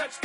Fourth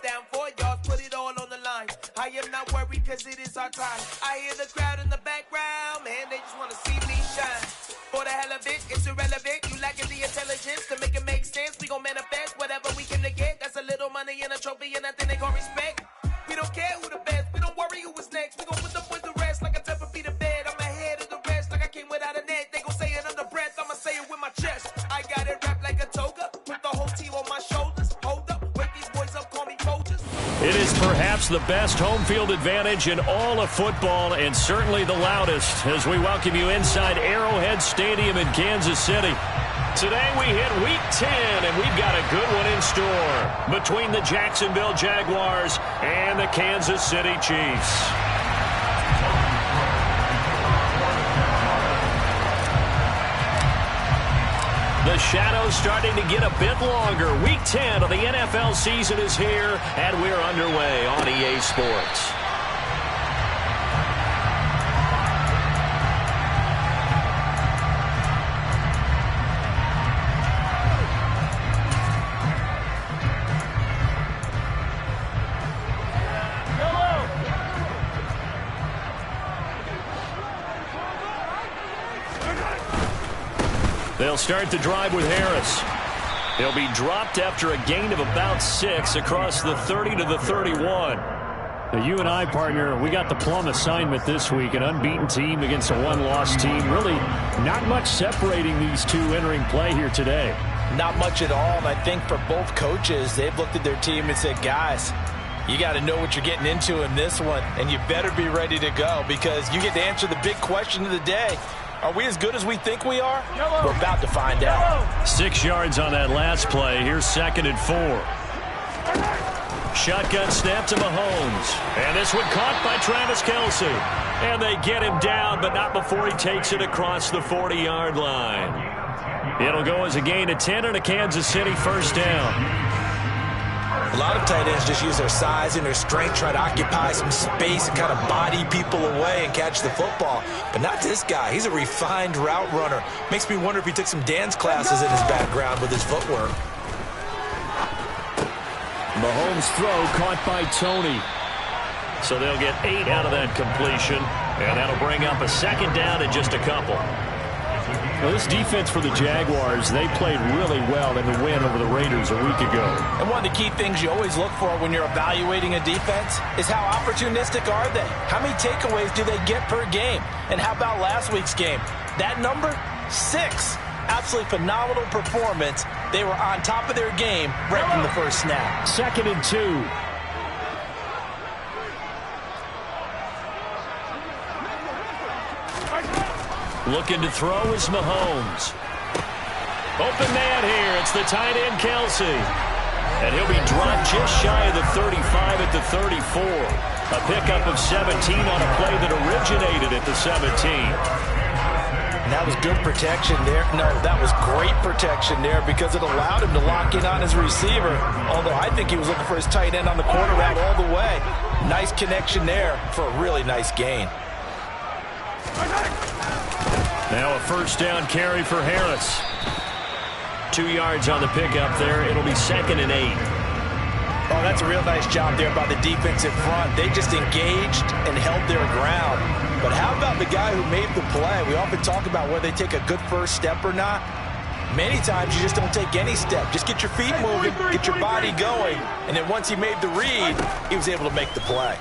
down, 4 yards, put it all on the line. I am not worried because it is our time. I hear the crowd in the background, man, they just want to see me shine. For the hell of it, it's irrelevant. You lacking the intelligence to make it make sense. We gon' manifest whatever we can to get. That's a little money and a trophy and nothing they call respect. We don't care who the best, we don't worry who was next. We gon' put them with the rest like a temper feet of bed. I'm ahead of the rest like I came without a net. They gon' say it under breath, I'ma say it with my chest. I got it wrapped like a toga, put the whole team on my shoulders. Hold up, wake these boys up, call me coaches. It is perhaps the best home field advantage in all of football, and certainly the loudest, as we welcome you inside Arrowhead Stadium in Kansas City. Today we hit Week 10, and we've got a good one in store between the Jacksonville Jaguars and the Kansas City Chiefs. The shadow's starting to get a bit longer. Week 10 of the NFL season is here, and we're underway on EA Sports. They'll start the drive with Harris. He'll be dropped after a gain of about 6 across the 30 to the 31. Now, you and I, partner, we got the plum assignment this week, an unbeaten team against a one-loss team. Really not much separating these two entering play here today. Not much at all, and I think for both coaches, they've looked at their team and said, guys, you got to know what you're getting into in this one, and you better be ready to go because you get to answer the big question of the day. Are we as good as we think we are? We're about to find out. 6 yards on that last play. Here's 2nd and 4. Shotgun snap to Mahomes. And this one caught by Travis Kelce. And they get him down, but not before he takes it across the 40-yard line. It'll go as a gain of 10 and a Kansas City first down. A lot of tight ends just use their size and their strength, try to occupy some space and kind of body people away and catch the football. But not this guy. He's a refined route runner. Makes me wonder if he took some dance classes in his background with his footwork. Mahomes' throw caught by Tony. So they'll get 8 out of that completion, and that'll bring up a 2nd down and just a couple. Well, this defense for the Jaguars, they played really well in the win over the Raiders a week ago. And one of the key things you always look for when you're evaluating a defense is how opportunistic are they? How many takeaways do they get per game? And how about last week's game? That number? 6. Absolutely phenomenal performance. They were on top of their game right from the first snap. 2nd and 2. Looking to throw is Mahomes. Open man here. It's the tight end, Kelce. And he'll be dropped just shy of the 35 at the 34. A pickup of 17 on a play that originated at the 17. And that was good protection there. No, that was great protection there because it allowed him to lock in on his receiver. Although I think he was looking for his tight end on the corner route all the way. Nice connection there for a really nice gain. Now a first down carry for Harris. 2 yards on the pickup there. It'll be 2nd and 8. Oh, that's a real nice job there by the defensive front. They just engaged and held their ground. But how about the guy who made the play? We often talk about whether they take a good first step or not. Many times you just don't take any step. Just get your feet moving, get your body going. And then once he made the read, he was able to make the play.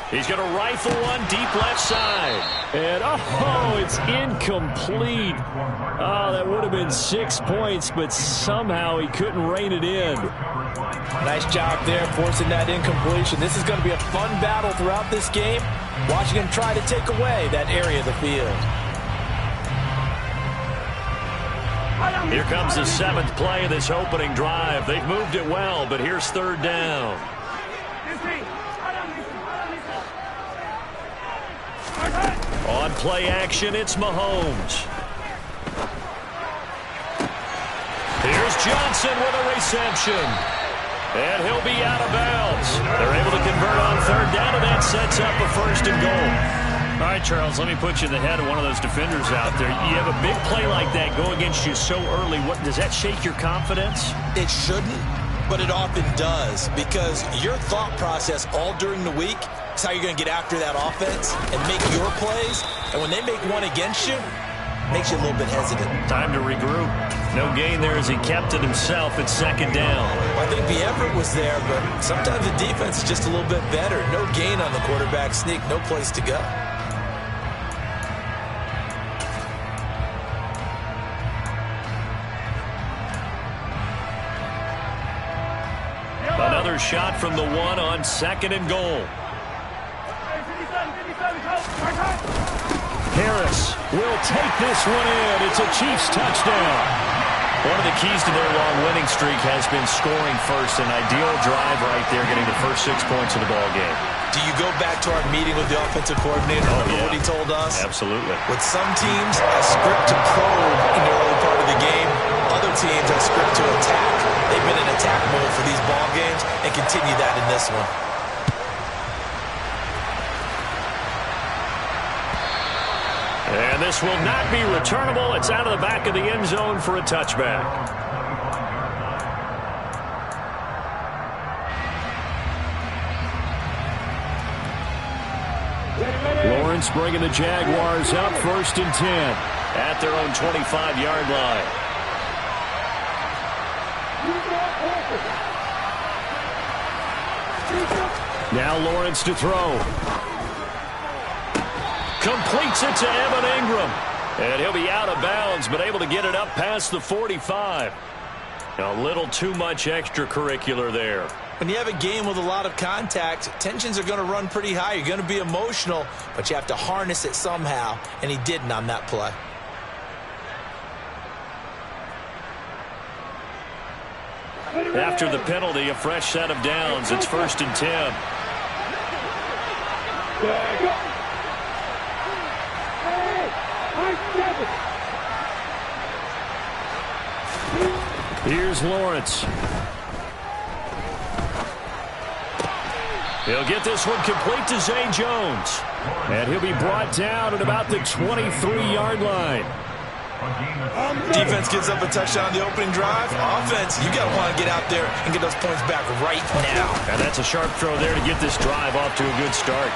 He's going to rifle one deep left side. And, oh, it's incomplete. Oh, that would have been 6 points, but somehow he couldn't rein it in. Nice job there, forcing that incompletion. This is going to be a fun battle throughout this game, watching him try to take away that area of the field. Here comes the 7th play of this opening drive. They've moved it well, but here's 3rd down. On play action, it's Mahomes. Here's Johnson with a reception. And he'll be out of bounds. They're able to convert on third down, and that sets up a 1st and goal. All right, Charles, let me put you in the head of one of those defenders out there. You have a big play like that go against you so early. What does that shake your confidence? It shouldn't, but it often does, because your thought process all during the week is how you're going to get after that offense and make your plays. And when they make one against you, it makes you a little bit hesitant. Time to regroup. No gain there as he kept it himself at 2nd down. Well, I think the effort was there, but sometimes the defense is just a little bit better. No gain on the quarterback sneak, no place to go. Another shot from the 1 on 2nd and goal. Harris will take this one in. It's a Chiefs touchdown. One of the keys to their long winning streak has been scoring first. An ideal drive right there, getting the first 6 points of the ball game. Do you go back to our meeting with the offensive coordinator? Remember what he told us? Absolutely. With some teams, a script to probe in the early part of the game. Other teams, a script to attack. They've been in attack mode for these ball games and continue that in this one. And this will not be returnable. It's out of the back of the end zone for a touchback. Lawrence bringing the Jaguars up 1st and 10. At their own 25-yard line. Now Lawrence to throw. Completes it to Evan Ingram. And he'll be out of bounds, but able to get it up past the 45. A little too much extracurricular there. When you have a game with a lot of contact, tensions are going to run pretty high. You're going to be emotional, but you have to harness it somehow, and he didn't on that play. After the penalty, a fresh set of downs. It's 1st and 10. Here's Lawrence. He'll get this one complete to Zay Jones. And he'll be brought down at about the 23-yard line. Defense gives up a touchdown on the opening drive. Offense, you got to want to get out there and get those points back right now. And that's a sharp throw there to get this drive off to a good start.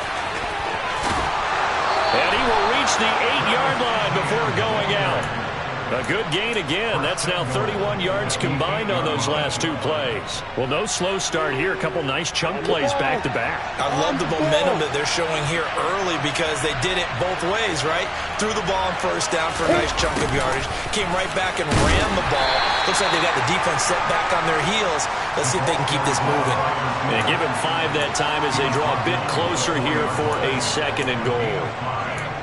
And he will reach the 8-yard line before going out. A good gain again. That's now 31 yards combined on those last 2 plays. Well, no slow start here. A couple nice chunk plays back-to-back. I love the momentum that they're showing here early because they did it both ways, right? Threw the ball on 1st down for a nice chunk of yardage. Came right back and ran the ball. Looks like they got the defense set back on their heels. Let's see if they can keep this moving. And give him 5 that time as they draw a bit closer here for a 2nd and goal.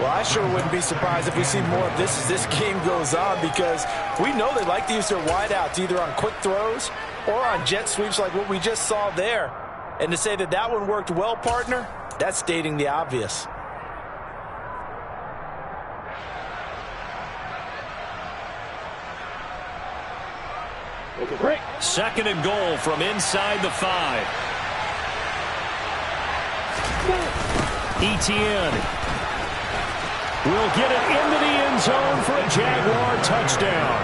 Well, I sure wouldn't be surprised if we see more of this as this game goes on, because we know they like to use their wideouts either on quick throws or on jet sweeps like what we just saw there. And to say that that one worked well, partner, that's stating the obvious. Great. 2nd and goal from inside the 5. Etienne will get it into the end zone for a Jaguar touchdown.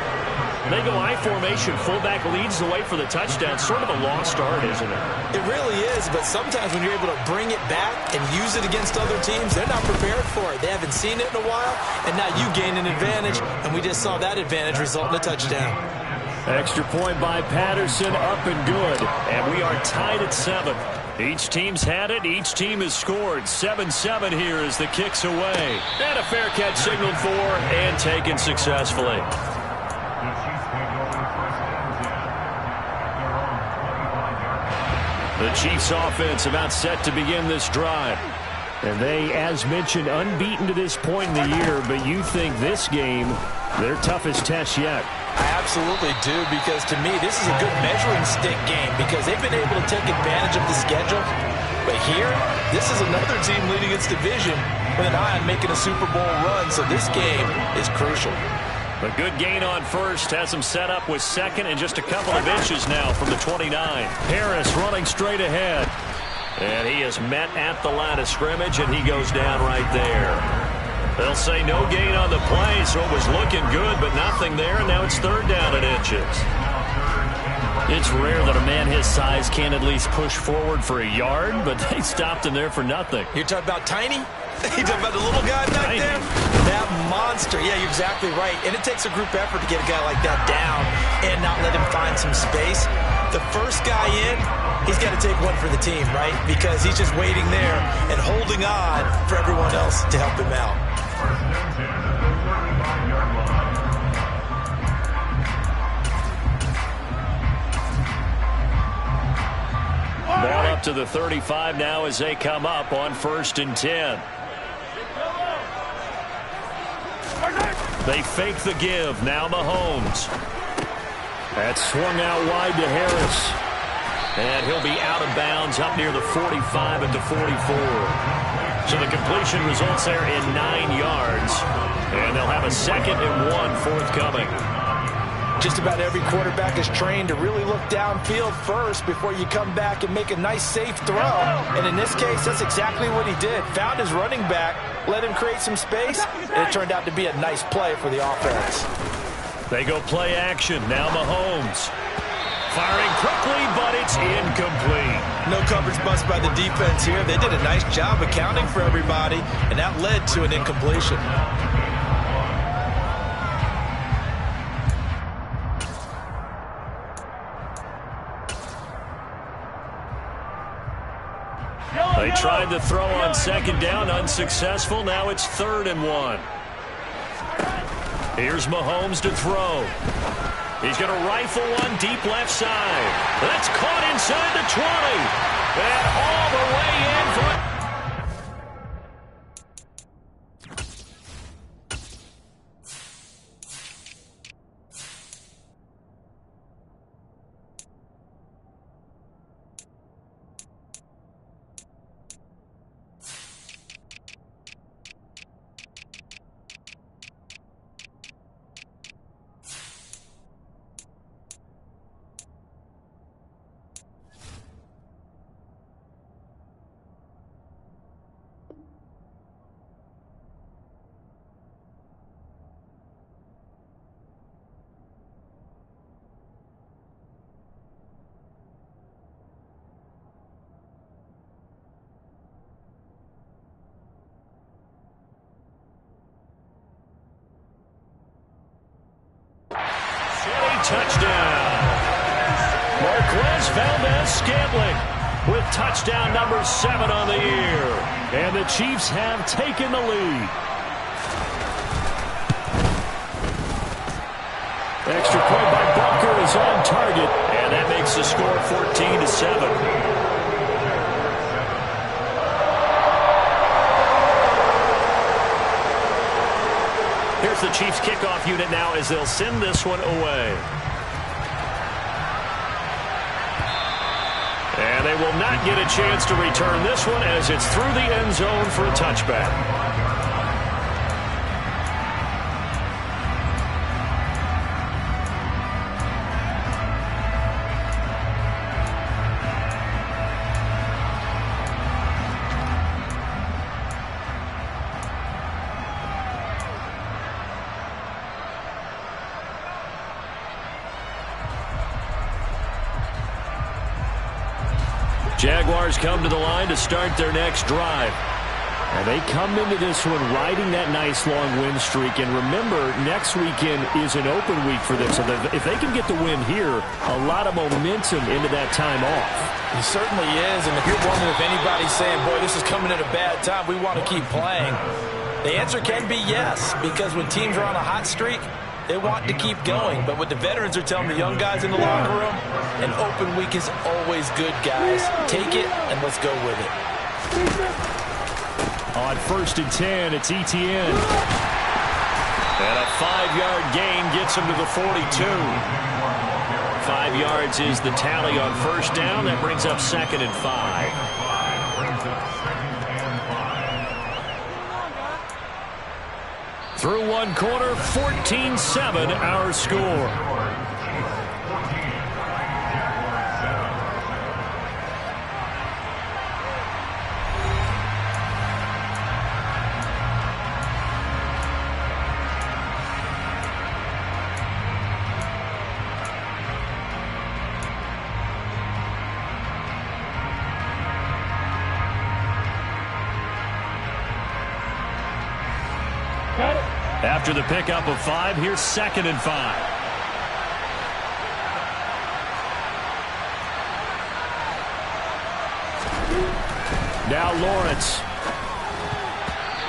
They go I formation. Fullback leads the way for the touchdown. Sort of a lost art, isn't it? It really is, but sometimes when you're able to bring it back and use it against other teams, they're not prepared for it. They haven't seen it in a while, and now you gain an advantage, and we just saw that advantage result in a touchdown. Extra point by Patterson, up and good. And we are tied at 7. Each team's had it. Each team has scored. 7-7 here as the kick's away. And a fair catch signaled for and taken successfully. The Chiefs offense about set to begin this drive. And they, as mentioned, unbeaten to this point in the year, but you think this game, their toughest test yet. I absolutely do, because to me, this is a good measuring stick game because they've been able to take advantage of the schedule. But here, this is another team leading its division with an eye on making a Super Bowl run, so this game is crucial. A good gain on first has him set up with second and just a couple of inches now from the 29. Harris running straight ahead. And he is met at the line of scrimmage, and he goes down right there. They'll say no gain on the play, so it was looking good, but nothing there, and now it's third down and inches. It's rare that a man his size can't at least push forward for a yard, but they stopped him there for nothing. You're talking about Tiny? You're talking about the little guy back there? That monster. Yeah, you're exactly right. And it takes a group effort to get a guy like that down and not let him find some space. The first guy in, he's got to take one for the team, right? Because he's just waiting there and holding on for everyone else to help him out. Ball up to the 35 now as they come up on 1st and 10. They fake the give. Now Mahomes. That's swung out wide to Harris. And he'll be out of bounds up near the 45 at the 44. So the completion results there in 9 yards. And they'll have a 2nd and 1 forthcoming. Just about every quarterback is trained to really look downfield first before you come back and make a nice, safe throw. And in this case, that's exactly what he did. Found his running back, let him create some space, and it turned out to be a nice play for the offense. They go play action. Now Mahomes. Firing quickly, but it's incomplete. No coverage bust by the defense here. They did a nice job accounting for everybody, and that led to an incompletion. They tried to throw on 2nd down, unsuccessful. Now it's 3rd and 1. Here's Mahomes to throw. He's going to rifle one deep left side. That's caught inside the 20. And all the way in for it. Touchdown. Marquez Valdez-Scantling with touchdown number 7 on the year. And the Chiefs have taken the lead. Extra point by Butker is on target. And that makes the score 14-7. Here's the Chiefs kickoff unit now as they'll send this one away. And they will not get a chance to return this one as it's through the end zone for a touchback. Jaguars come to the line to start their next drive. And they come into this one riding that nice long win streak. And remember, next weekend is an open week for them. So if they can get the win here, a lot of momentum into that time off. He certainly is. And if you're wondering if anybody's saying, boy, this is coming at a bad time, we want to keep playing, the answer can be yes. Because when teams are on a hot streak, they want to keep going. But what the veterans are telling the young guys in the locker room, an open week is always good, guys. Take it and let's go with it. On 1st and 10, it's Etienne. And a 5-yard gain gets him to the 42. 5 yards is the tally on 1st down. That brings up 2nd and 5. Through one quarter, 14-7 our score. After the pickup of 5, here's 2nd and 5. Now Lawrence.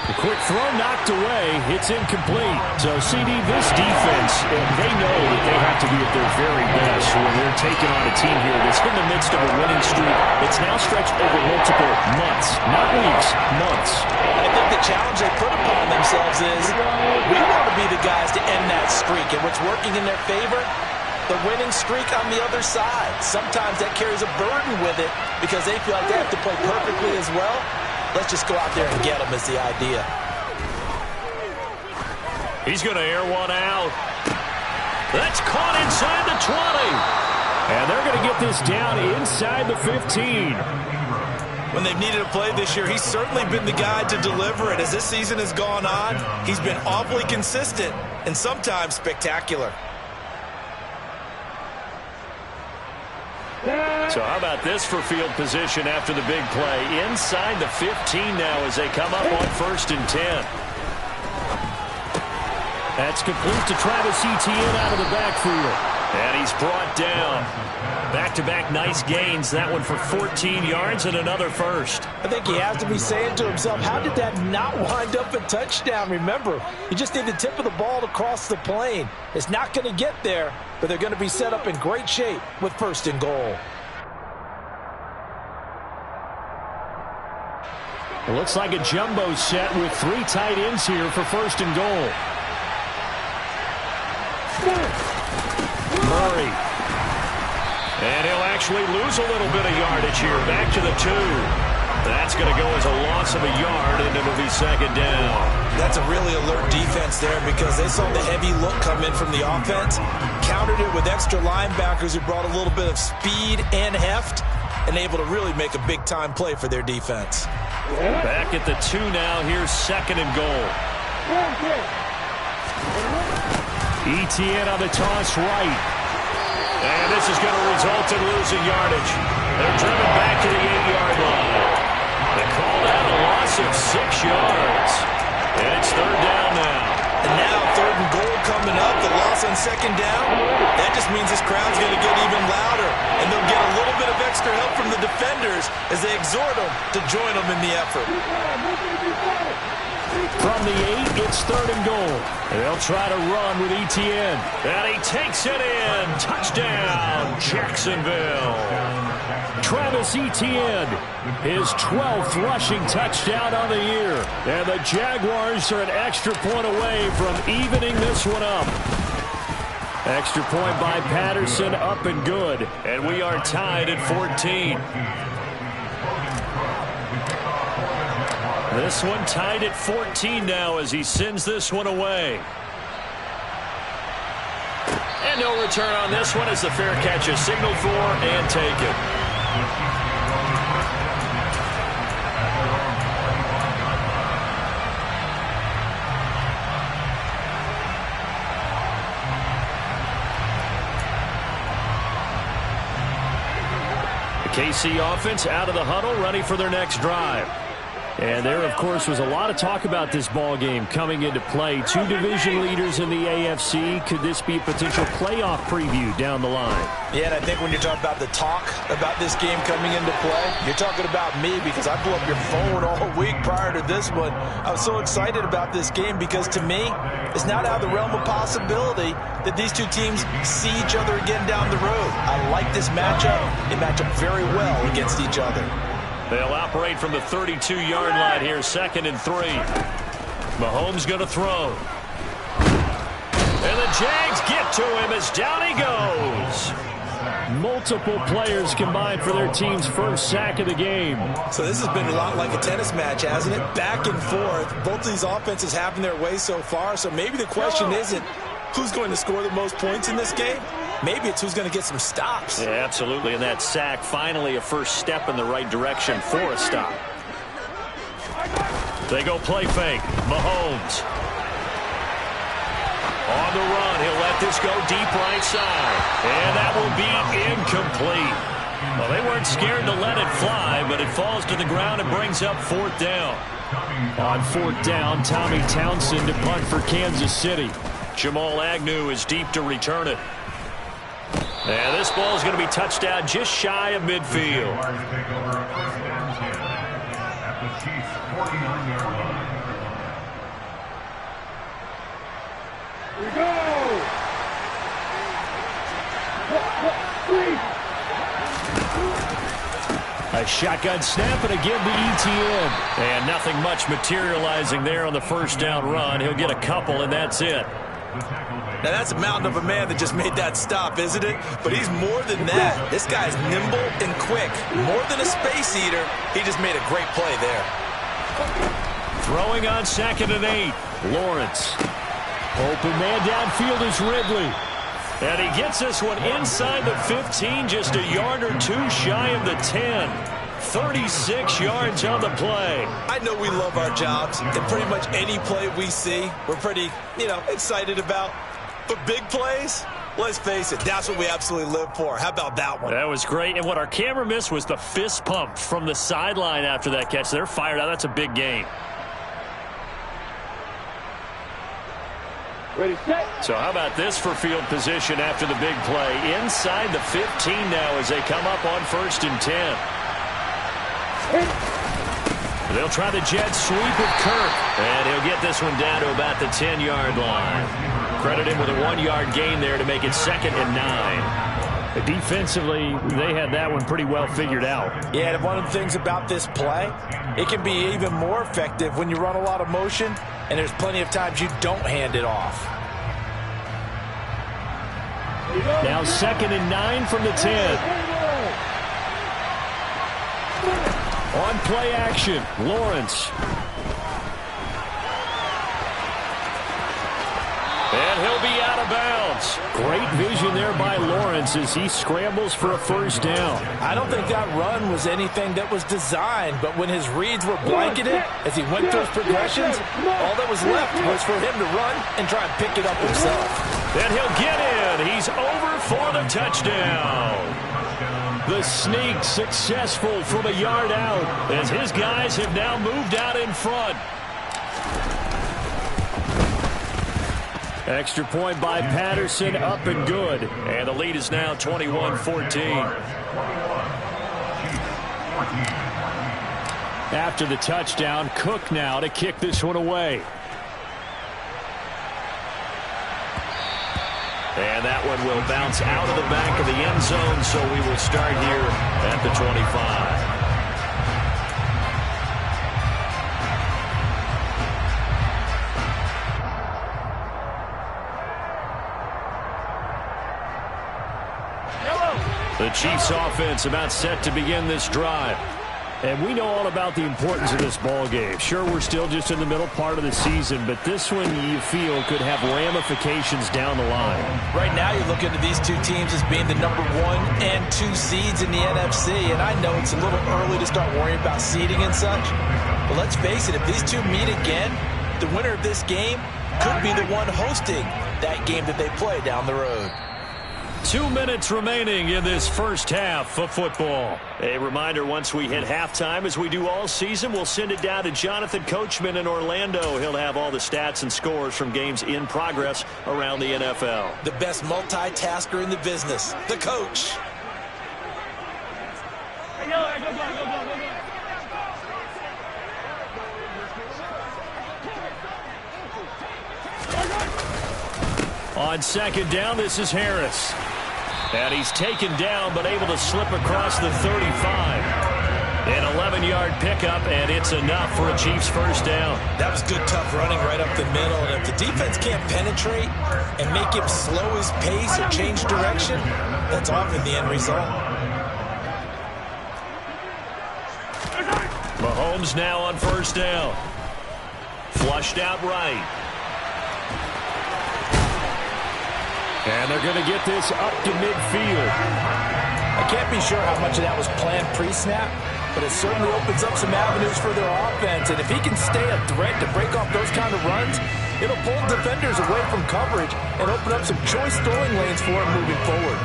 The quick throw knocked away. It's incomplete. So, CD, this defense, they know that they have to be at their very best when they're taking on a team here that's in the midst of a winning streak. It's now stretched over multiple months, not weeks, months. I think the challenge they put upon themselves is we want to be the guys to end that streak. And what's working in their favor? The winning streak on the other side. Sometimes that carries a burden with it because they feel like they have to play perfectly as well. Let's just go out there and get them is the idea. He's going to air one out. That's caught inside the 20. And they're going to get this down inside the 15. When they've needed a play this year, he's certainly been the guy to deliver it. As this season has gone on, he's been awfully consistent and sometimes spectacular. So how about this for field position after the big play? Inside the 15 now as they come up on 1st and 10. That's complete to Travis Etienne out of the backfield. And he's brought down. Back-to-back nice gains. That one for 14 yards and another first. I think he has to be saying to himself, how did that not wind up a touchdown? Remember, you just need the tip of the ball to cross the plane. It's not going to get there, but they're going to be set up in great shape with 1st and goal. It looks like a jumbo set with 3 tight ends here for 1st and goal. Murray. And he'll actually lose a little bit of yardage here. Back to the 2. That's going to go as a loss of a yard, and it'll be 2nd down. That's a really alert defense there because they saw the heavy look come in from the offense, countered it with extra linebackers who brought a little bit of speed and heft, and able to really make a big-time play for their defense. Back at the 2 now. Here's 2nd and goal. Etienne on the toss right. And this is going to result in losing yardage. They're driven back to the 8-yard line. They called out a loss of 6 yards. And it's 3rd down now. And now 3rd and goal coming up. The loss on 2nd down. That just means this crowd's going to get even louder. And they'll get a little bit of extra help from the defenders as they exhort them to join them in the effort. From the 8, it's 3rd and goal. They'll try to run with Etienne. And he takes it in. Touchdown, Jacksonville. Travis Etienne, his 12th rushing touchdown on the year. And the Jaguars are an extra point away from evening this one up. Extra point by Patterson, up and good. And we are tied at 14. This one tied at 14 now as he sends this one away. And no return on this one as the fair catch is signaled for and taken. The KC offense out of the huddle, ready for their next drive. And there, of course, was a lot of talk about this ball game coming into play. 2 division leaders in the AFC. Could this be a potential playoff preview down the line? Yeah, and I think when you're talking about the talk about this game coming into play, you're talking about me because I blew up your phone all week prior to this one. I was so excited about this game because, to me, it's not out of the realm of possibility that these 2 teams see each other again down the road. I like this matchup. They match up very well against each other. They'll operate from the 32-yard line here, 2nd and 3. Mahomes going to throw. And the Jags get to him as down he goes. Multiple players combined for their team's first sack of the game. So this has been a lot like a tennis match, hasn't it? Back and forth. Both of these offenses having their way so far. So maybe the question isn't who's going to score the most points in this game. Maybe it's who's going to get some stops. Yeah, absolutely. And that sack, finally a first step in the right direction for a stop. They go play fake. Mahomes. On the run, he'll let this go deep right side. And that will be incomplete. Well, they weren't scared to let it fly, but it falls to the ground and brings up 4th down. On 4th down, Tommy Townsend to punt for Kansas City. Jamal Agnew is deep to return it. And this ball is going to be touched down just shy of midfield. Here we go! A shotgun snap and again to ETN. And nothing much materializing there on the first down run. He'll get a couple, and that's it. Now, that's a mountain of a man that just made that stop, isn't it? But he's more than that. This guy's nimble and quick. More than a space eater, he just made a great play there. Throwing on 2nd and 8. Lawrence. Open man downfield is Ridley. And he gets this one inside the 15, just a yard or two shy of the 10. 36 yards on the play. I know we love our jobs, and pretty much any play we see, we're pretty, excited about. But big plays, let's face it, that's what we absolutely live for. How about that one? That was great, and what our camera missed was the fist pump from the sideline after that catch. They're fired out. That's a big gain. Ready, set. So how about this for field position after the big play? Inside the 15 now as they come up on 1st and 10. They'll try the jet sweep with Kirk. And he'll get this one down to about the 10-yard line. Credit him with a 1-yard gain there to make it 2nd and 9. Defensively, they had that one pretty well figured out. Yeah, and one of the things about this play, it can be even more effective when you run a lot of motion, and there's plenty of times you don't hand it off. Now 2nd and 9 from the 10. On play action, Lawrence. And he'll be out of bounds. Great vision there by Lawrence as he scrambles for a first down. I don't think that run was anything that was designed, but when his reads were blanketed as he went through his progressions, all that was left was for him to run and try and pick it up himself. And he'll get in. He's over for the touchdown. The sneak successful from a yard out as his guys have now moved out in front. Extra point by Patterson, up and good. And the lead is now 21-14. After the touchdown, Cook now to kick this one away. And that one will bounce out of the back of the end zone, so we will start here at the 25. The Chiefs offense about set to begin this drive. And we know all about the importance of this ball game. Sure, we're still just in the middle part of the season, but this one you feel could have ramifications down the line. Right now you're looking at these two teams as being the number 1 and 2 seeds in the NFC, and I know it's a little early to start worrying about seeding and such, but let's face it, if these two meet again, the winner of this game could be the one hosting that game that they play down the road. 2 minutes remaining in this first half of football. A reminder, once we hit halftime, as we do all season, we'll send it down to Jonathan Coachman in Orlando. He'll have all the stats and scores from games in progress around the NFL. The best multitasker in the business, the coach. On second down, this is Harris. And he's taken down, but able to slip across the 35. An 11-yard pickup, and it's enough for a Chiefs first down. That was good, tough running right up the middle. And if the defense can't penetrate and make him slow his pace or change direction, that's often the end result. Mahomes now on first down. Flushed out right. And they're going to get this up to midfield. I can't be sure how much of that was planned pre-snap, but it certainly opens up some avenues for their offense. And if he can stay a threat to break off those kind of runs, it'll pull defenders away from coverage and open up some choice throwing lanes for him moving forward.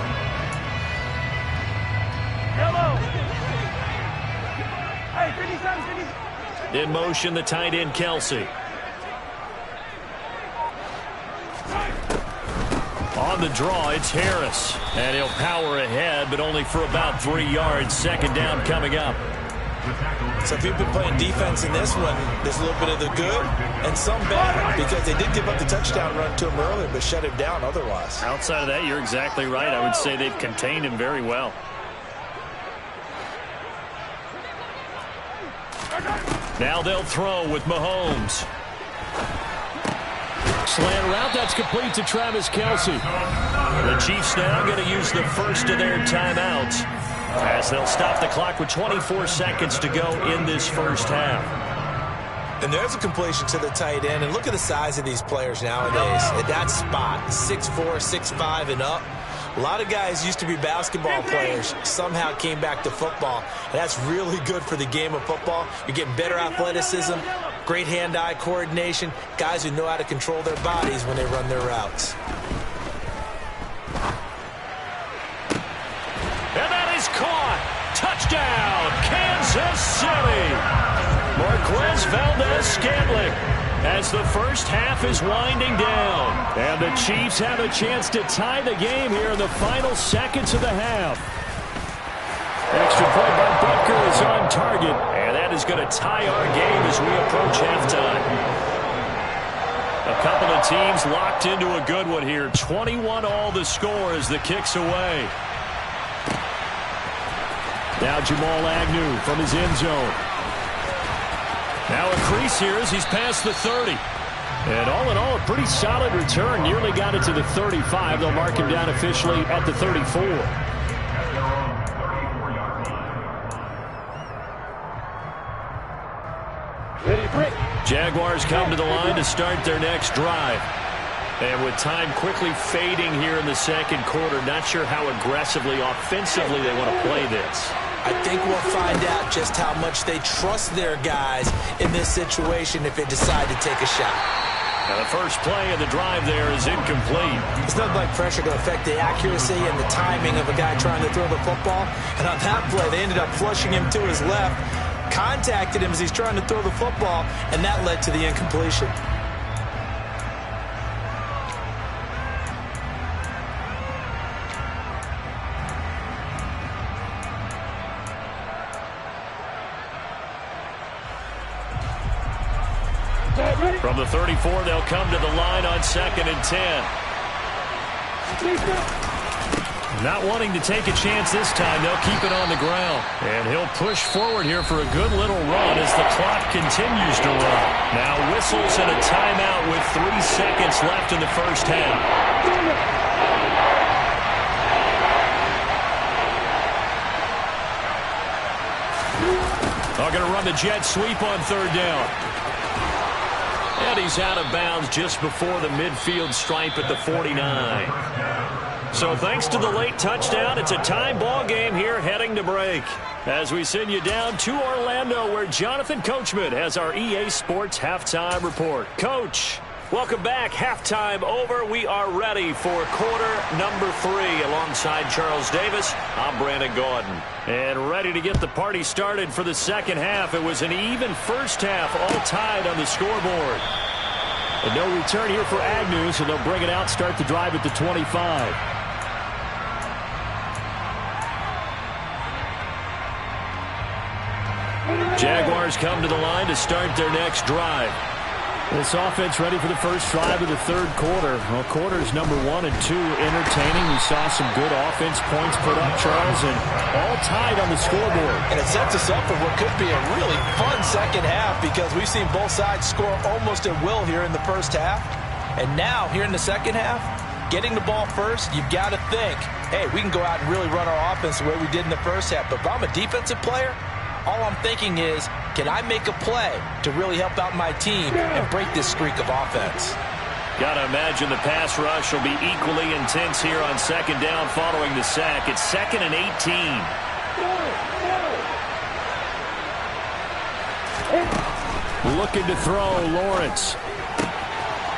In motion, the tight end, Kelce. On the draw, it's Harris. And he'll power ahead, but only for about 3 yards. Second down coming up. So if you've been playing defense in this one, there's a little bit of the good and some bad, because they did give up the touchdown run to him earlier, but shut him down otherwise. Outside of that, you're exactly right. I would say they've contained him very well. Now they'll throw with Mahomes. Slant route, that's complete to Travis Kelce. The Chiefs now going to use the first of their timeouts as they'll stop the clock with 24 seconds to go in this first half. And there's a completion to the tight end. And look at the size of these players nowadays. At that spot, 6'4", 6'5", and up. A lot of guys used to be basketball players, somehow came back to football. And that's really good for the game of football. You're getting better athleticism, great hand-eye coordination, guys who know how to control their bodies when they run their routes. And that is caught. Touchdown, Kansas City. Marquez Valdez-Scantling as the first half is winding down. And the Chiefs have a chance to tie the game here in the final seconds of the half. Extra point by Butker is on target. And that is going to tie our game as we approach halftime. A couple of teams locked into a good one here. 21-all the score as the kick's away. Now Jamal Agnew from his end zone. Now a crease here as he's past the 30. And all in all, a pretty solid return. Nearly got it to the 35. They'll mark him down officially at the 34. Jaguars come to the line to start their next drive. And with time quickly fading here in the second quarter, not sure how aggressively, offensively they want to play this. I think we'll find out just how much they trust their guys in this situation if they decide to take a shot. Now the first play of the drive there is incomplete. It's nothing like pressure to affect the accuracy and the timing of a guy trying to throw the football. And on that play, they ended up flushing him to his left, contacted him as he's trying to throw the football, and that led to the incompletion. From the 34, they'll come to the line on 2nd and 10. Not wanting to take a chance this time, they'll keep it on the ground. And he'll push forward here for a good little run as the clock continues to run. Now whistles and a timeout with 3 seconds left in the first half. They're going to run the jet sweep on 3rd down. And he's out of bounds just before the midfield stripe at the 49. So thanks to the late touchdown, it's a tie ball game here heading to break. As we send you down to Orlando, where Jonathan Coachman has our EA Sports Halftime Report. Coach, welcome back. Halftime over. We are ready for quarter number 3. Alongside Charles Davis, I'm Brandon Gaudin. And ready to get the party started for the second half. It was an even first half, all tied on the scoreboard. And no return here for Agnew, so they'll bring it out, start the drive at the 25. Jaguars come to the line to start their next drive. This offense ready for the first drive of the third quarter. Well, quarters number 1 and 2 entertaining. We saw some good offense points put up, Charles, and all tied on the scoreboard. And it sets us up for what could be a really fun second half because we've seen both sides score almost at will here in the first half. And now, here in the second half, getting the ball first, you've got to think, hey, we can go out and really run our offense the way we did in the first half. But if I'm a defensive player, all I'm thinking is, can I make a play to really help out my team and break this streak of offense? Got to imagine the pass rush will be equally intense here on second down following the sack. It's 2nd and 18. Looking to throw, Lawrence.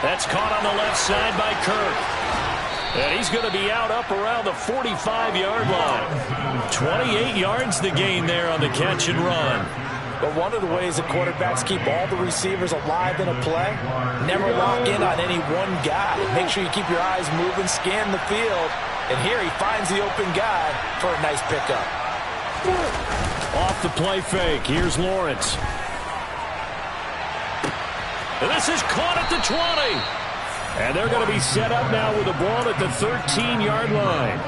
That's caught on the left side by Kirk. And he's going to be out up around the 45-yard line. 28 yards to gain there on the catch and run. But one of the ways that quarterbacks keep all the receivers alive in a play, never lock in on any one guy. Make sure you keep your eyes moving, scan the field. And here he finds the open guy for a nice pickup. Off the play fake. Here's Lawrence. And this is caught at the 20. And they're going to be set up now with the ball at the 13-yard line.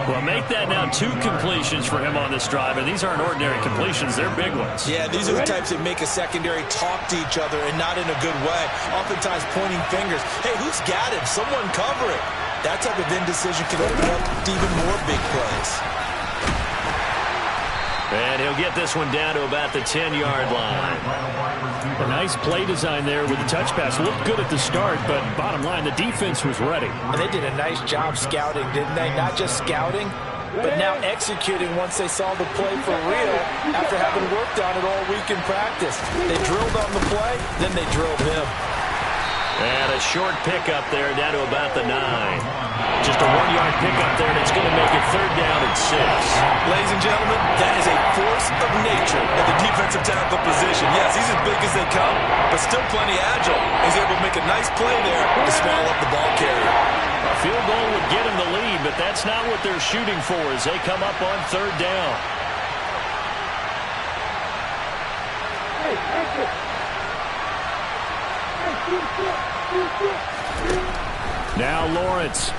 Well, make that now 2 completions for him on this drive, and these aren't ordinary completions. They're big ones. Yeah, these are the types that make a secondary talk to each other and not in a good way. Oftentimes pointing fingers. Hey, who's got him? Someone cover it. That type of indecision can open up even more big plays. And he'll get this one down to about the 10-yard line. A nice play design there with the touch pass. Looked good at the start, but bottom line, the defense was ready. And they did a nice job scouting, didn't they? Not just scouting, but now executing once they saw the play for real after having worked on it all week in practice. They drilled on the play, then they drilled him. And a short pickup there down to about the 9. Just a 1-yard pickup there, and it's going to make it 3rd down and 6. Ladies and gentlemen, that is a force of nature at the defensive tackle position. Yes, he's as big as they come, but still plenty agile. He's able to make a nice play there to swallow up the ball carrier. A field goal would get him the lead, but that's not what they're shooting for as they come up on 3rd down. Now Lawrence.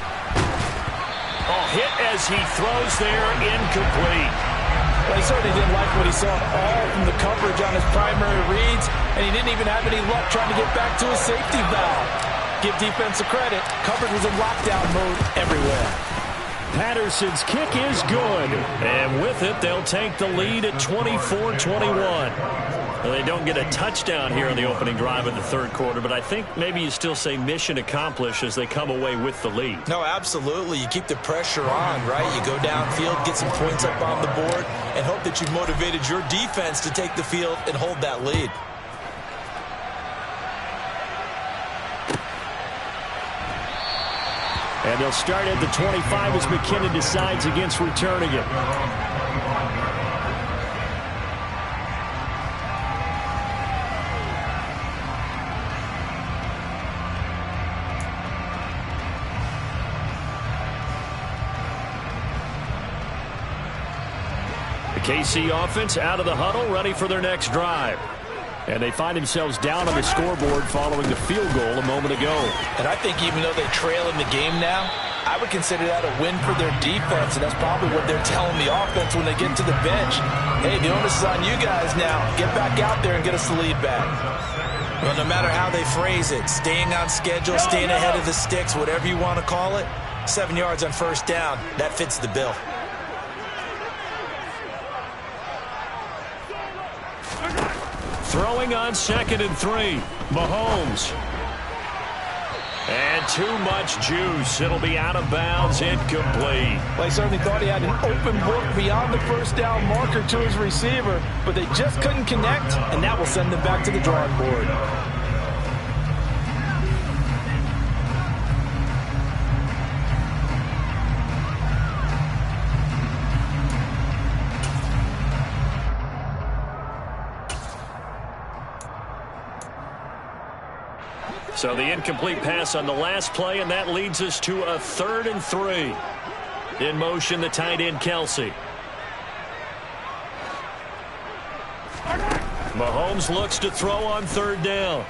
Oh, hit as he throws there, incomplete. Well, he certainly didn't like what he saw all from the coverage on his primary reads, and he didn't even have any luck trying to get back to his safety valve. Give defense a credit. Coverage was in lockdown mode everywhere. Patterson's kick is good. And with it, they'll take the lead at 24-21. Well, they don't get a touchdown here in the opening drive of the third quarter, but I think maybe you still say mission accomplished as they come away with the lead. No, absolutely. You keep the pressure on, right? You go downfield, get some points up on the board, and hope that you've motivated your defense to take the field and hold that lead. And they'll start at the 25 as McKinnon decides against returning it. The KC offense out of the huddle, ready for their next drive. And they find themselves down on the scoreboard following the field goal a moment ago. And I think even though they trail in the game now, I would consider that a win for their defense, and that's probably what they're telling the offense when they get to the bench. Hey, the onus is on you guys now. Get back out there and get us the lead back. Well, no matter how they phrase it, staying on schedule, staying ahead of the sticks, whatever you want to call it, 7 yards on first down, that fits the bill. Throwing on 2nd and 3. Mahomes. And too much juice. It'll be out of bounds, incomplete. Well, he certainly thought he had an open book beyond the first down marker to his receiver, but they just couldn't connect, and that will send them back to the drawing board. So the incomplete pass on the last play, and that leads us to a 3rd and 3. In motion, the tight end, Kelsey. Mahomes looks to throw on 3rd down.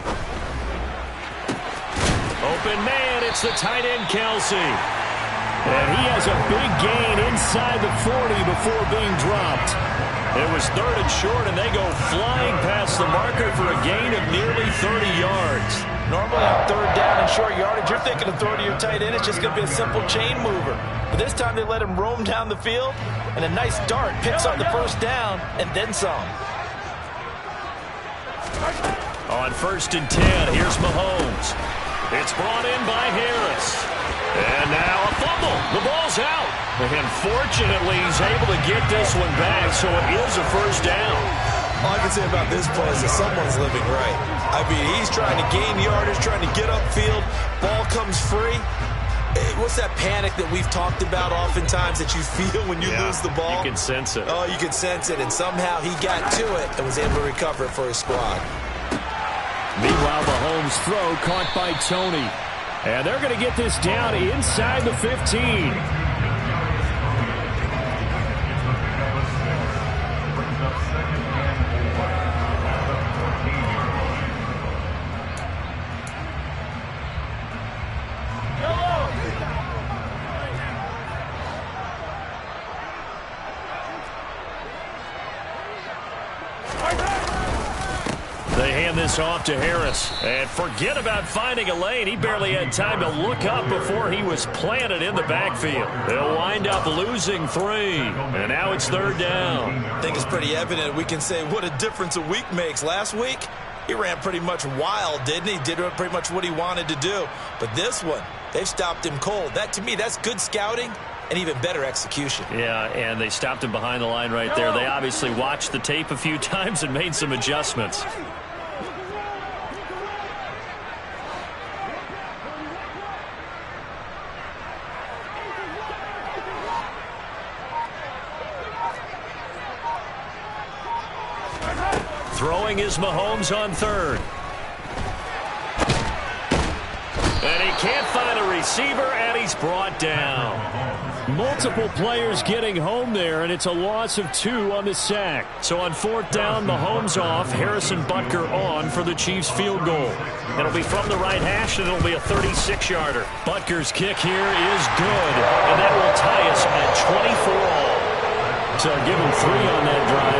Open man, it's the tight end, Kelsey. And he has a big gain inside the 40 before being dropped. It was 3rd and short, and they go flying past the marker for a gain of nearly 30 yards. Normally on 3rd down and short yardage, you're thinking of throw to your tight end. It's just going to be a simple chain mover. But this time they let him roam down the field, and a nice dart picks up the 1st down and then some. On 1st and 10, here's Mahomes. It's brought in by Harris. And now a fumble. The ball's out. And fortunately, he's able to get this one back, so it is a 1st down. All I can say about this play is that someone's living right. I mean, he's trying to gain yardage, trying to get upfield. Ball comes free. What's that panic that we've talked about oftentimes that you feel when you lose the ball? You can sense it. Oh, you can sense it, and somehow he got to it and was able to recover it for his squad. Meanwhile, Mahomes' throw caught by Tony. And they're going to get this down inside the 15. They hand this off to Harris. And forget about finding a lane. He barely had time to look up before he was planted in the backfield. They'll wind up losing 3. And now it's 3rd down. I think it's pretty evident. We can say what a difference a week makes. Last week, he ran pretty much wild, didn't he? Did pretty much what he wanted to do. But this one, they've stopped him cold. That, to me, that's good scouting and even better execution. Yeah, and they stopped him behind the line right there. They obviously watched the tape a few times and made some adjustments. Throwing is Mahomes on 3rd. And he can't find a receiver, and he's brought down. Multiple players getting home there, and it's a loss of 2 on the sack. So on 4th down, Mahomes off, Harrison Butker on for the Chiefs field goal. It'll be from the right hash, and it'll be a 36-yarder. Butker's kick here is good, and that will tie us at 24 all. So give him 3 on that drive.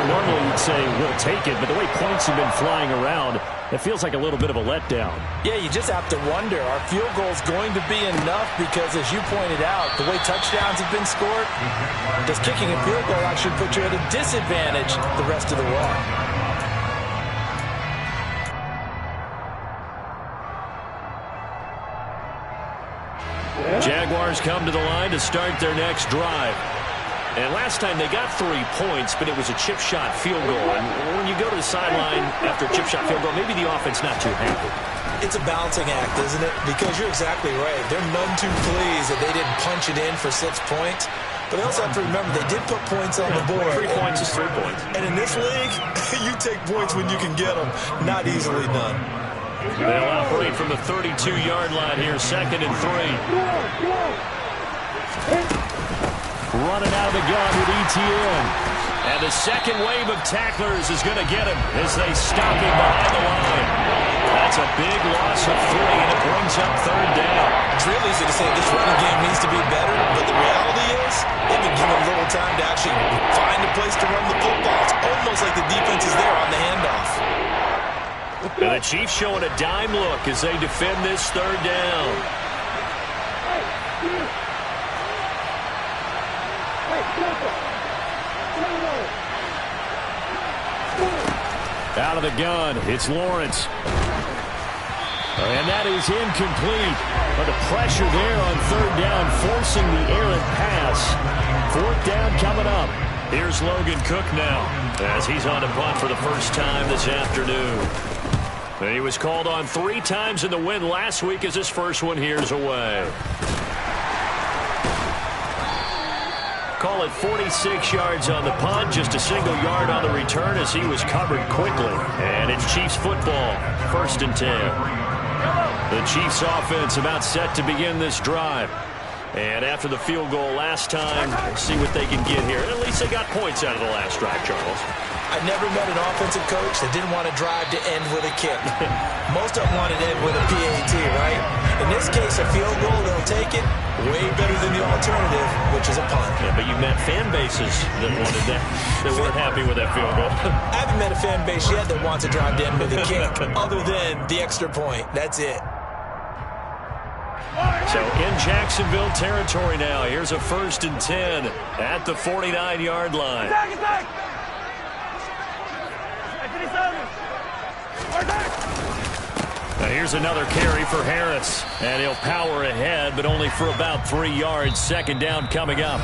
Normally you'd say we'll take it, but the way points have been flying around, it feels like a little bit of a letdown. Yeah, you just have to wonder, are field goals going to be enough? Because as you pointed out, the way touchdowns have been scored, does kicking a field goal actually put you at a disadvantage the rest of the way? Jaguars come to the line to start their next drive. And last time they got 3 points, but it was a chip shot field goal. And when you go to the sideline after a chip shot field goal, maybe the offense not too happy. It's a balancing act, isn't it? Because you're exactly right. They're none too pleased that they didn't punch it in for 6 points. But they also have to remember they did put points on the board. 3 points is 3 points. And in this league, you take points when you can get them. Not easily done. They'll operate from the 32-yard line here, 2nd and 3. Running out of the gun with ETN. And the second wave of tacklers is going to get him as they stop him behind the line. That's a big loss of 3, and it brings up 3rd down. It's real easy to say this running game needs to be better, but the reality is they've been given little time to actually find a place to run the football. It's almost like the defense is there on the handoff. And the Chiefs showing a dime look as they defend this 3rd down. Out of the gun, it's Lawrence. And that is incomplete. But the pressure there on 3rd down, forcing the errant pass. 4th down coming up. Here's Logan Cook now as he's on to punt for the first time this afternoon. And he was called on 3 times in the win last week as his first one here's away. Call it 46 yards on the punt, just a single yard on the return as he was covered quickly. And it's Chiefs football, 1st and 10. The Chiefs offense about set to begin this drive. And after the field goal last time, we'll see what they can get here. At least they got points out of the last drive, Charles. I never met an offensive coach that didn't want to drive to end with a kick. Most of them wanted to end with a PAT, right? In this case, a field goal, they'll take it way better than the alternative, which is a punt. Yeah, but you met fan bases that wanted that, that weren't happy with that field goal. I haven't met a fan base yet that wants to drive to end with a kick, other than the extra point. That's it. So in Jacksonville territory now. Here's a 1st and 10 at the 49-yard line. Now here's another carry for Harris. And he'll power ahead, but only for about 3 yards. 2nd down coming up.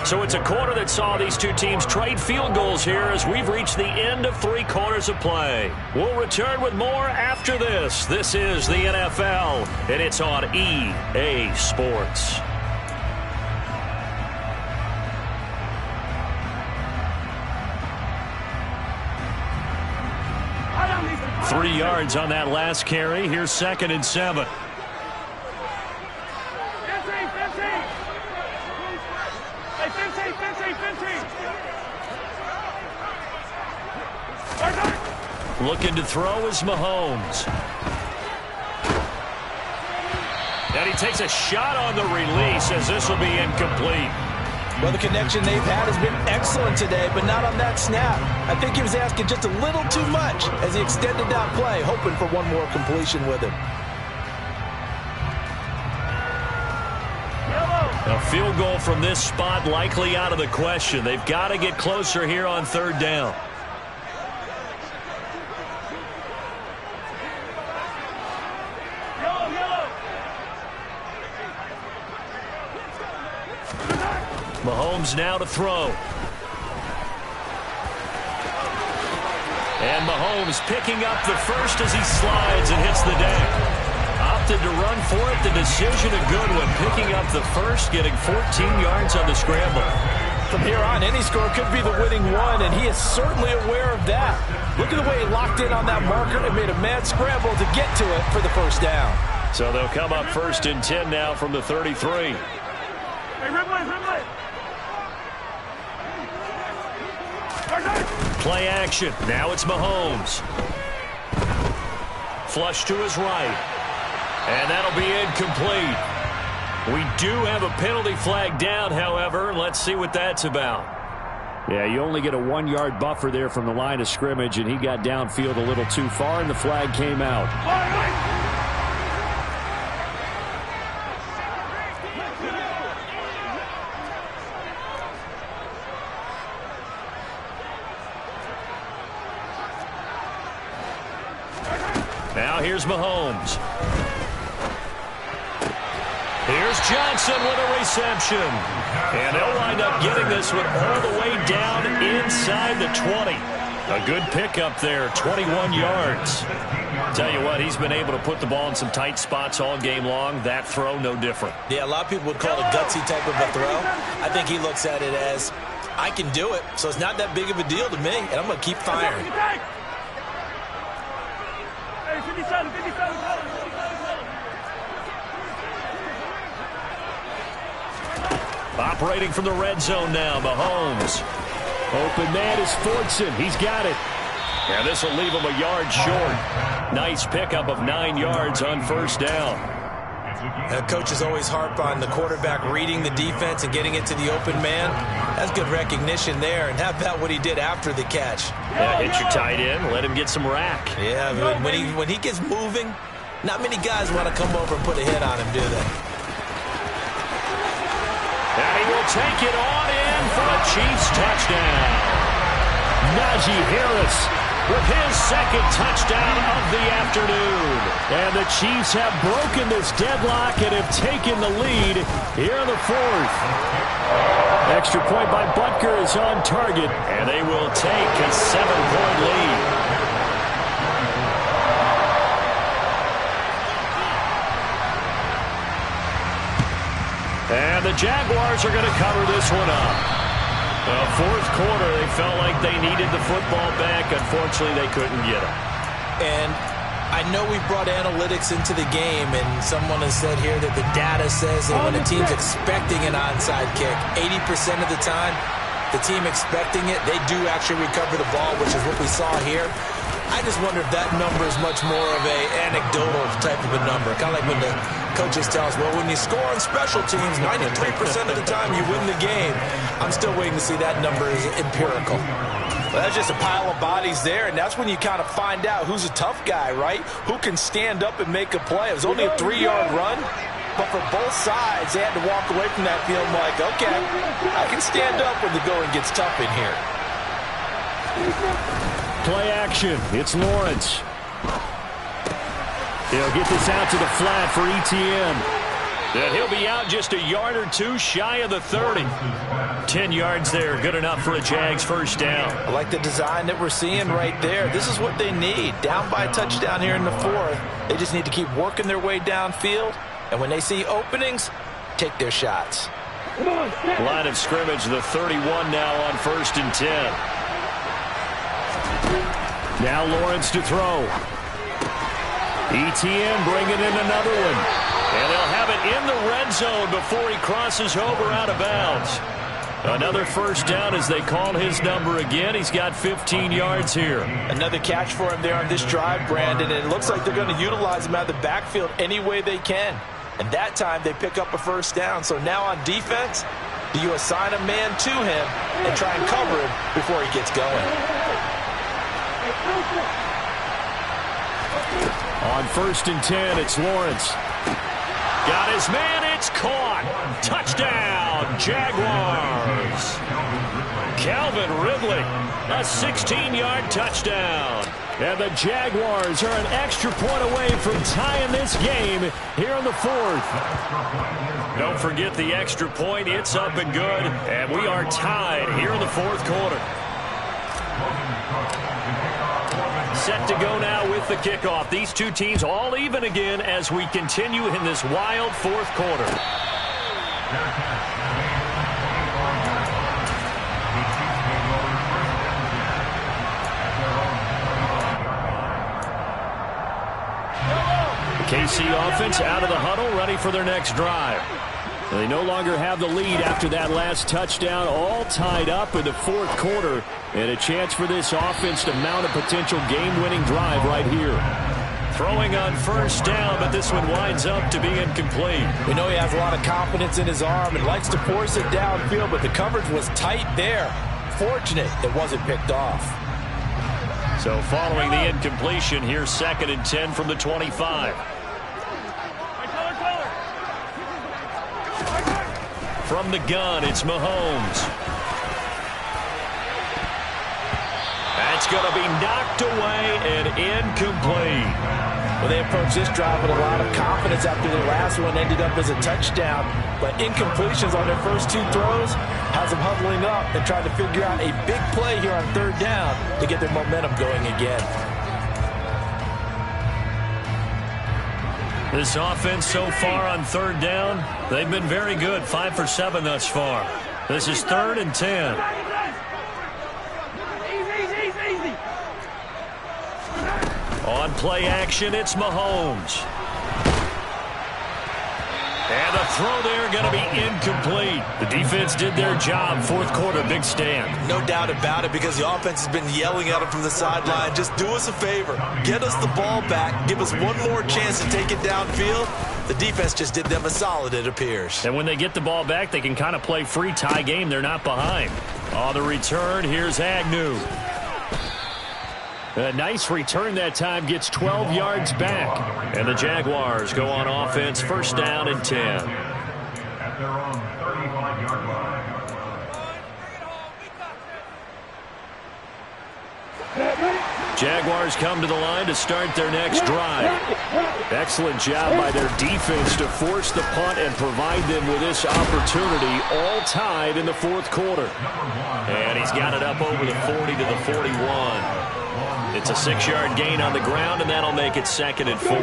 So it's a quarter that saw these two teams trade field goals here as we've reached the end of 3 quarters of play. We'll return with more after this. This is the NFL, and it's on EA Sports. Three yards on that last carry. Here's 2nd and 7. Looking to throw is Mahomes. And he takes a shot on the release as this will be incomplete. Well, the connection they've had has been excellent today, but not on that snap. I think he was asking just a little too much as he extended that play, hoping for one more completion with him. A field goal from this spot likely out of the question. They've got to get closer here on 3rd down. Mahomes now to throw. And Mahomes picking up the first as he slides and hits the deck. Opted to run for it. The decision a good one. Picking up the first, getting 14 yards on the scramble. From here on, any score could be the winning one, and he is certainly aware of that. Look at the way he locked in on that marker and made a mad scramble to get to it for the 1st down. So they'll come up 1st and 10 now from the 33. Play action. Now it's Mahomes. Flush to his right. And that'll be incomplete. We do have a penalty flag down, however. Let's see what that's about. Yeah, you only get a 1-yard buffer there from the line of scrimmage, and he got downfield a little too far, and the flag came out. Now here's Mahomes. Here's Johnson with a reception. And they'll wind up getting this one all the way down inside the 20. A good pickup there, 21 yards. Tell you what, he's been able to put the ball in some tight spots all game long. That throw, no different. Yeah, a lot of people would call it a gutsy type of a throw. I think he looks at it as, I can do it, so it's not that big of a deal to me, and I'm going to keep firing. Operating from the red zone now, Mahomes. Open man is Fordson. He's got it. And this will leave him a yard short. Nice pickup of 9 yards on 1st down. Coaches always harp on the quarterback reading the defense and getting it to the open man. That's good recognition there. And how about what he did after the catch? Yeah, hit your tight end, let him get some rack. Yeah, when he gets moving, not many guys want to come over and put a hit on him, do they? And he will take it on in for a Chiefs touchdown. Najee Harris with his 2nd touchdown of the afternoon. And the Chiefs have broken this deadlock and have taken the lead here in the 4th. Extra point by Butker is on target. And they will take a 7-point lead. And the Jaguars are going to cover this one up. The 4th quarter, they felt like they needed the football back. Unfortunately, they couldn't get it. And I know we've brought analytics into the game, and someone has said here that the data says that when a team's expecting an onside kick, 80% of the time, the team expecting it, they do actually recover the ball, which is what we saw here. I just wonder if that number is much more of an anecdotal type of a number. Kind of like when the coaches tell us, well, when you score on special teams, 93% of the time you win the game. I'm still waiting to see that number is empirical. Well, that's just a pile of bodies there, and that's when you kind of find out who's a tough guy, right? Who can stand up and make a play. It was only a 3-yard run, but for both sides, they had to walk away from that feeling like, okay, I can stand up when the going gets tough in here. Play action. It's Lawrence. He'll get this out to the flat for Etienne. And he'll be out just a yard or two shy of the 30. 10 yards there, good enough for a Jags first down. I like the design that we're seeing right there. This is what they need. Down by a touchdown here in the 4th. They just need to keep working their way downfield. And when they see openings, take their shots. Line of scrimmage, the 31 now on 1st and 10. Now Lawrence to throw. Etienne bringing in another one. And they'll have it in the red zone before he crosses over out of bounds. Another first down as they call his number again. He's got 15 yards here. Another catch for him there on this drive, Brandon. And it looks like they're going to utilize him out of the backfield any way they can. And that time they pick up a first down. So now on defense, do you assign a man to him and try and cover him before he gets going? On 1st and 10, it's Lawrence. Got his man, it's caught. Touchdown, Jaguars. Calvin Ridley, a 16-yard touchdown. And the Jaguars are an extra point away from tying this game here in the 4th. Don't forget the extra point. It's up and good. And we are tied here in the 4th quarter. Set to go now with the kickoff. These two teams all even again as we continue in this wild 4th quarter. The KC offense out of the huddle, ready for their next drive. They no longer have the lead after that last touchdown, all tied up in the 4th quarter, and a chance for this offense to mount a potential game-winning drive right here. Throwing on first down, but this one winds up to be incomplete. We know he has a lot of confidence in his arm and likes to force it downfield, but the coverage was tight there. Fortunate it wasn't picked off. So following the incompletion, here's 2nd and 10 from the 25. From the gun, it's Mahomes. That's going to be knocked away and incomplete. Well, they approached this drive with a lot of confidence after the last one ended up as a touchdown. But incompletions on their first 2 throws has them huddling up and trying to figure out a big play here on 3rd down to get their momentum going again. This offense so far on 3rd down, they've been very good. 5 for 7 thus far. This is 3rd and 10. On play action, it's Mahomes. And the throw there going to be incomplete. The defense did their job. 4th quarter, big stand. No doubt about it, because the offense has been yelling at him from the sideline. Just do us a favor. Get us the ball back. Give us one more chance to take it downfield. The defense just did them a solid, it appears. And when they get the ball back, they can kind of play free tie game. They're not behind. On the return, here's Agnew. A nice return that time, gets 12 yards back. And the Jaguars go on offense, 1st down and 10. At their own 35-yard line. Jaguars come to the line to start their next drive. Excellent job by their defense to force the punt and provide them with this opportunity, all tied in the 4th quarter. And he's got it up over the 40 to the 41. It's a 6-yard gain on the ground, and that'll make it 2nd and 4.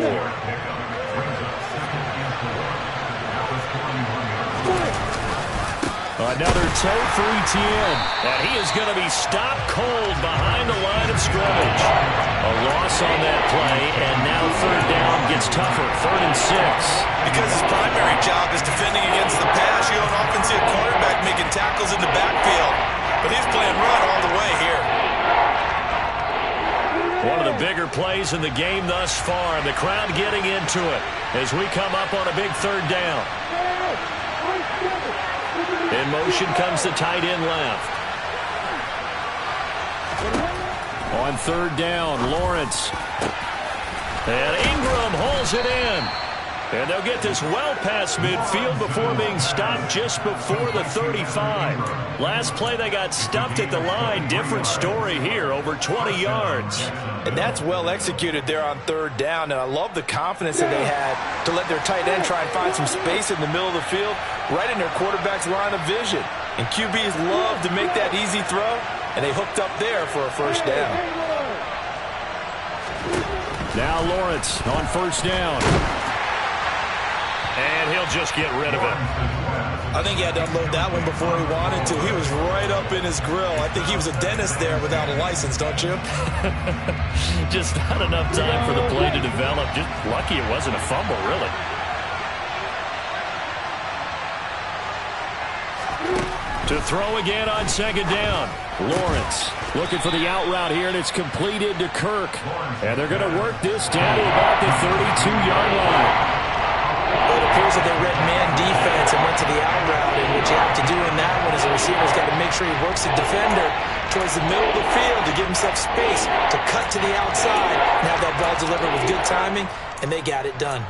Another toe for Etienne. And he is going to be stopped cold behind the line of scrimmage. A loss on that play, and now third down gets tougher. 3rd and 6. Because his primary job is defending against the pass, you don't often see a quarterback making tackles in the backfield. But he's playing run all the way here. One of the bigger plays in the game thus far. The crowd getting into it as we come up on a big third down. In motion comes the tight end left. On third down, Lawrence. And Ingram hauls it in. And they'll get this well past midfield before being stopped just before the 35. Last play they got stuffed at the line. Different story here, over 20 yards. And that's well executed there on third down. And I love the confidence that they had to let their tight end try and find some space in the middle of the field, right in their quarterback's line of vision. And QBs love to make that easy throw, and they hooked up there for a first down. Now Lawrence on first down. And he'll just get rid of it. I think he had to unload that one before he wanted to. He was right up in his grill. I think he was a dentist there without a license, don't you? Just not enough time for the play to develop. Just lucky it wasn't a fumble, really. To throw again on second down. Lawrence looking for the out route here, and it's completed to Kirk. And they're going to work this down to about the 32-yard line. It appears that they read man defense and went to the out route, and what you have to do in that one is the receiver's got to make sure he works the defender towards the middle of the field to give himself space to cut to the outside and have that ball delivered with good timing, and they got it done.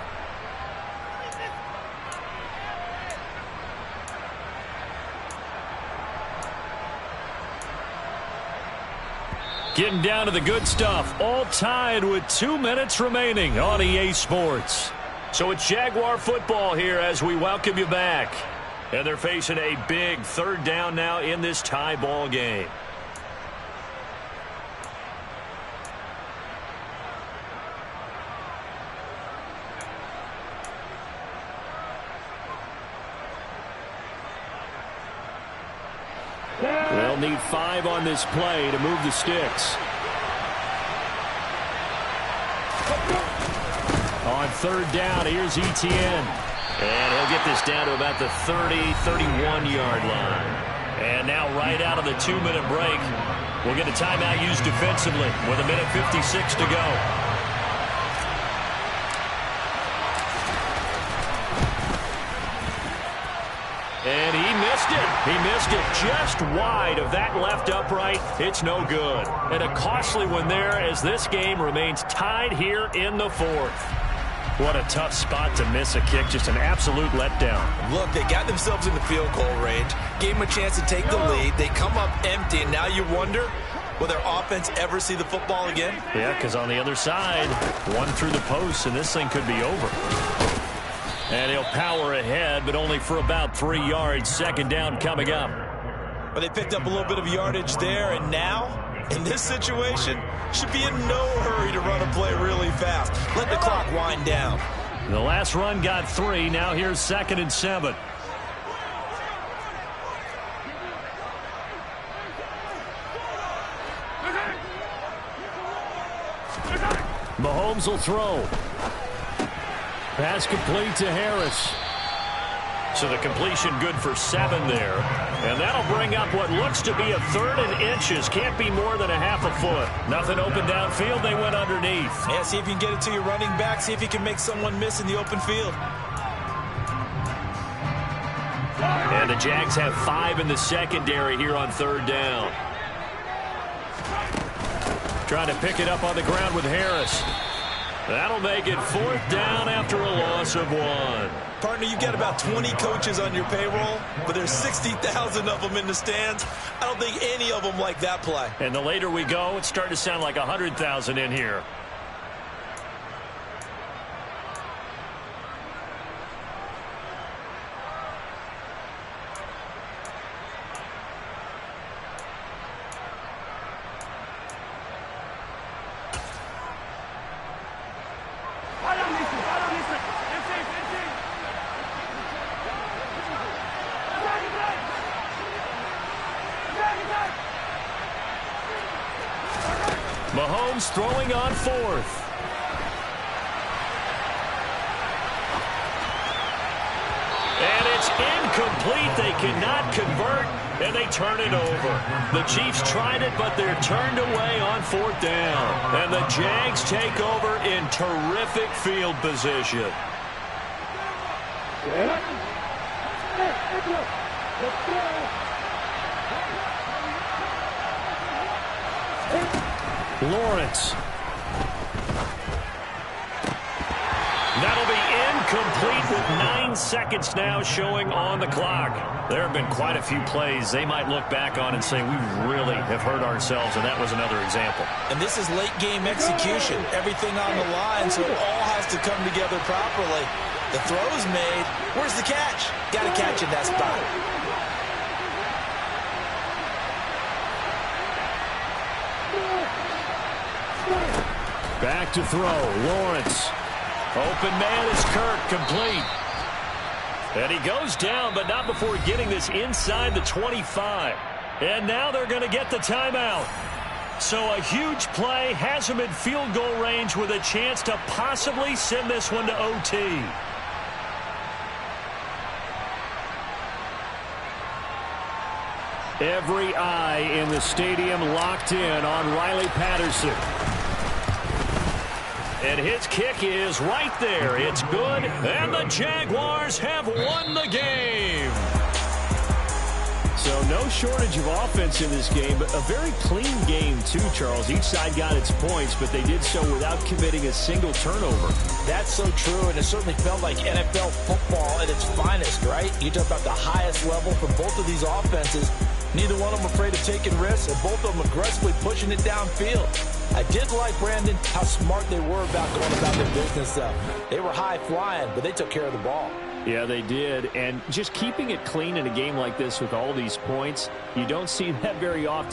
Getting down to the good stuff, all tied with 2 minutes remaining on EA Sports. So it's Jaguar football here as we welcome you back. And they're facing a big third down now in this tie ball game. They'll need 5 on this play to move the sticks. On third down, here's Etienne. And he'll get this down to about the 30, 31-yard line. And now right out of the 2-minute break, we'll get a timeout used defensively with 1:56 to go. And he missed it. He missed it just wide of that left upright. It's no good. And a costly one there as this game remains tied here in the 4th. What a tough spot to miss a kick. Just an absolute letdown. Look, they got themselves in the field goal range, gave them a chance to take the lead. They come up empty, and now you wonder, will their offense ever see the football again? Yeah, because on the other side, one through the post, and this thing could be over. And he'll power ahead, but only for about 3 yards. Second down coming up. Well, they picked up a little bit of yardage there, and now, in this situation, should be in no hurry to run a play really fast. Let the clock wind down. The last run got 3. Now here's 2nd and 7. Mahomes will throw. Pass complete to Harris. So the completion good for 7 there. And that'll bring up what looks to be a 3rd and inches. Can't be more than a half a foot. Nothing open downfield. They went underneath. Yeah, see if you can get it to your running back. See if you can make someone miss in the open field. And the Jags have 5 in the secondary here on third down. Trying to pick it up on the ground with Harris. That'll make it 4th down after a loss of 1. Partner, you've got about 20 coaches on your payroll, but there's 60,000 of them in the stands. I don't think any of them like that play. And the later we go, it's starting to sound like 100,000 in here. Mahomes throwing on fourth. And it's incomplete. They cannot convert, and they turn it over. The Chiefs tried it, but they're turned away on fourth down. And the Jags take over in terrific field position. Lawrence. That'll be incomplete with 9 seconds now showing on the clock. There have been quite a few plays they might look back on and say, we really have hurt ourselves, and that was another example. And this is late-game execution. Everything on the line, so it all has to come together properly. The throw's made. Where's the catch? Got to catch in that spot. Back to throw. Lawrence. Open man is Kirk, complete. And he goes down, but not before getting this inside the 25. And now they're going to get the timeout. So a huge play has him in field goal range with a chance to possibly send this one to OT. Every eye in the stadium locked in on Riley Patterson. And his kick is right there. It's good, and the Jaguars have won the game. So no shortage of offense in this game, but a very clean game too, Charles. Each side got its points, but they did so without committing a single turnover. That's so true, and it certainly felt like NFL football at its finest, right? You talk about the highest level for both of these offenses. Neither one of them afraid of taking risks, and both of them aggressively pushing it downfield. I did like, Brandon, how smart they were about going about their business, though. They were high-flying, but they took care of the ball. Yeah, they did. And just keeping it clean in a game like this with all these points, you don't see that very often.